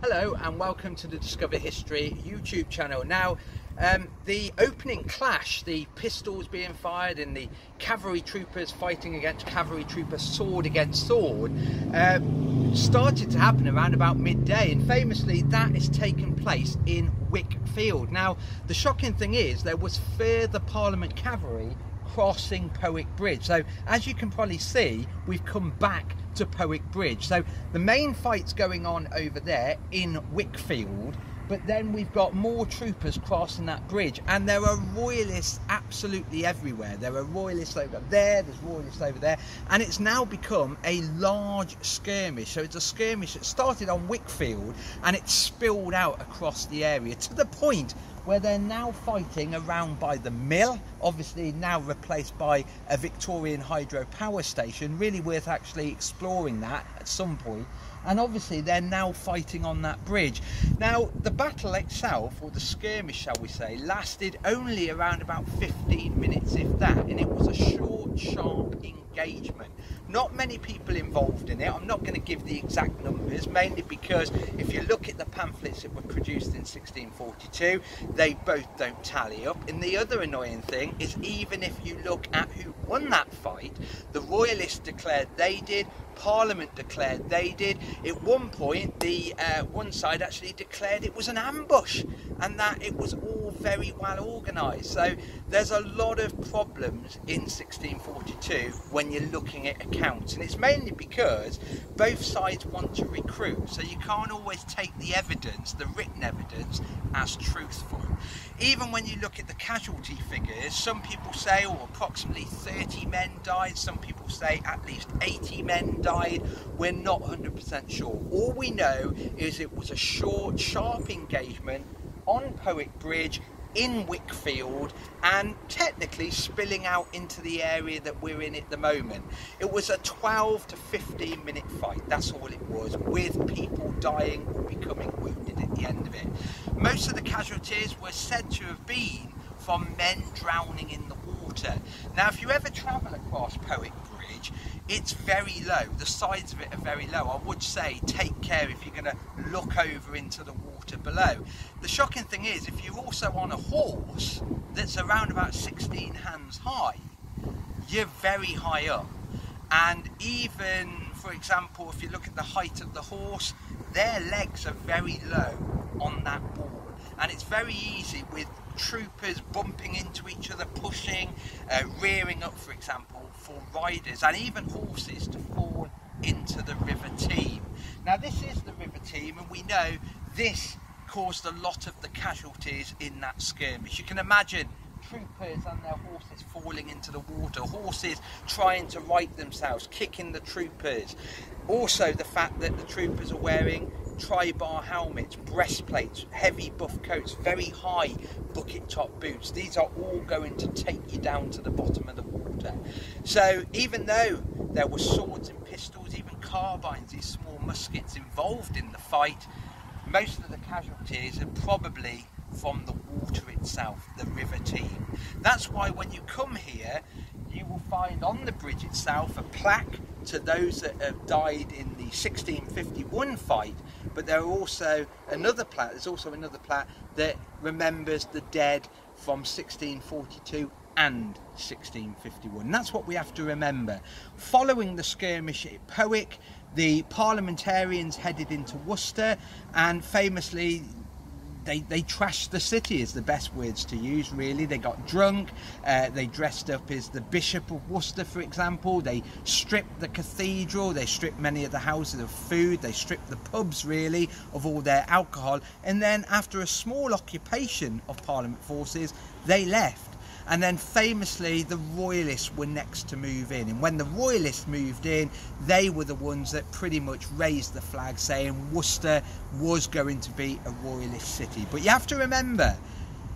Hello and welcome to the Discover History YouTube channel. Now, the opening clash, the pistols being fired and the cavalry troopers fighting against cavalry troopers, sword against sword, started to happen around about midday, and famously that is taking place in Wick Field. Now, the shocking thing is there was further Parliament cavalry crossing Powick Bridge. So as you can probably see, we've come back to Powick Bridge. So the main fight's going on over there in Wickfield, but then we've got more troopers crossing that bridge, and there are royalists absolutely everywhere. There are royalists over there, there's royalists over there, and it's now become a large skirmish. So it's a skirmish that started on Wickfield and it's spilled out across the area to the point where they're now fighting around by the mill, obviously now replaced by a Victorian hydro power station. Really worth actually exploring that at some point. And obviously they're now fighting on that bridge. Now, the battle itself, or the skirmish shall we say, lasted only around about 15 minutes if that, and it was a short, sharp engagement. Not many people involved in it. I'm not going to give the exact numbers, mainly because if you look at the pamphlets that were produced in 1642, they both don't tally up. And the other annoying thing is, even if you look at who won that fight, the royalists declared they did, Parliament declared they did. At one point, the one side actually declared it was an ambush and that it was all very well organised. So there's a lot of problems in 1642 when you're looking at accounts, and it's mainly because both sides want to recruit, so you can't always take the evidence, the written evidence, as truthful. Even when you look at the casualty figures, some people say approximately 30 men died, some people say at least 80 men died. We're not 100% sure. All we know is it was a short, sharp engagement on Powick Bridge in Wickfield, and technically spilling out into the area that we're in at the moment. It was a 12 to 15 minute fight, that's all it was, with people dying or becoming wounded at the end of it. Most of the casualties were said to have been from men drowning in the water. Now, if you ever travel across Powick Bridge, it's very low. The sides of it are very low. I would say take care if you're going to look over into the water below. The shocking thing is, if you're also on a horse that's around about 16 hands high, you're very high up. And even, for example, if you look at the height of the horse, their legs are very low on that wall. And it's very easy with troopers bumping into each other, pushing, rearing up, for example, for riders and even horses to fall into the River Team. Now, this is the River Team, and we know this caused a lot of the casualties in that skirmish. You can imagine troopers and their horses falling into the water, horses trying to right themselves, kicking the troopers. Also, the fact that the troopers are wearing tri-bar helmets, breastplates, heavy buff coats, very high bucket top boots. These are all going to take you down to the bottom of the water. So even though there were swords and pistols, even carbines, these small muskets involved in the fight, most of the casualties are probably from the water itself, the River Team. That's why when you come here, you will find on the bridge itself a plaque to those that have died in the 1651 fight, but there are also another plaque, there's also another plaque that remembers the dead from 1642 and 1651. And that's what we have to remember. Following the skirmish at Powick, the parliamentarians headed into Worcester, and famously they trashed the city is the best words to use, really. They got drunk, they dressed up as the Bishop of Worcester, for example. They stripped the cathedral, they stripped many of the houses of food, they stripped the pubs, really, of all their alcohol. And then after a small occupation of Parliament forces, they left. And then famously the royalists were next to move in, and when the royalists moved in, they were the ones that pretty much raised the flag, saying Worcester was going to be a royalist city. But you have to remember,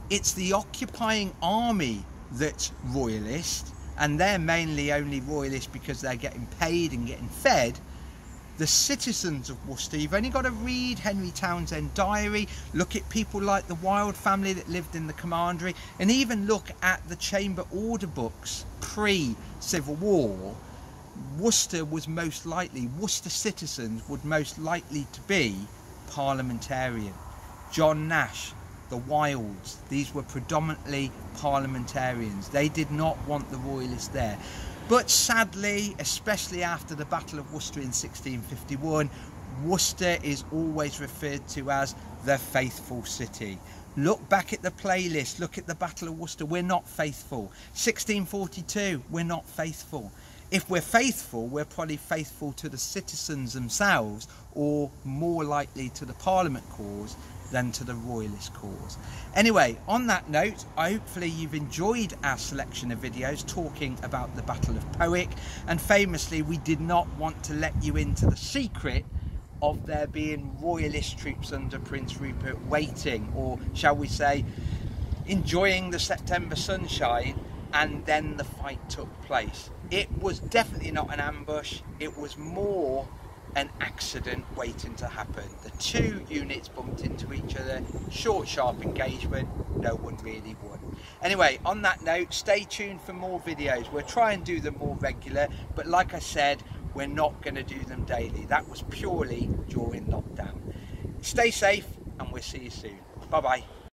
it's the occupying army that's royalist, and they're mainly only royalist because they're getting paid and getting fed. The citizens of Worcester, you've only got to read Henry Townsend's diary, look at people like the Wild family that lived in the commandery, and even look at the chamber order books pre-Civil War. Worcester was most likely, Worcester citizens would most likely to be parliamentarian. John Nash, the Wilds, these were predominantly parliamentarians. They did not want the royalists there. But sadly, especially after the Battle of Worcester in 1651, Worcester is always referred to as the faithful city. Look back at the playlist, look at the Battle of Worcester, we're not faithful. 1642, we're not faithful. If we're faithful, we're probably faithful to the citizens themselves, or more likely to the Parliament cause than to the royalist cause. Anyway, on that note, hopefully you've enjoyed our selection of videos talking about the Battle of Powick, and famously we did not want to let you into the secret of there being royalist troops under Prince Rupert waiting, or shall we say enjoying the September sunshine, and then the fight took place. It was definitely not an ambush, it was more an accident waiting to happen. The two units bumped into each other, short sharp engagement, no one really won. Anyway, on that note, stay tuned for more videos. We'll try and do them more regular, but like I said, we're not going to do them daily. That was purely during lockdown. Stay safe and we'll see you soon. Bye bye.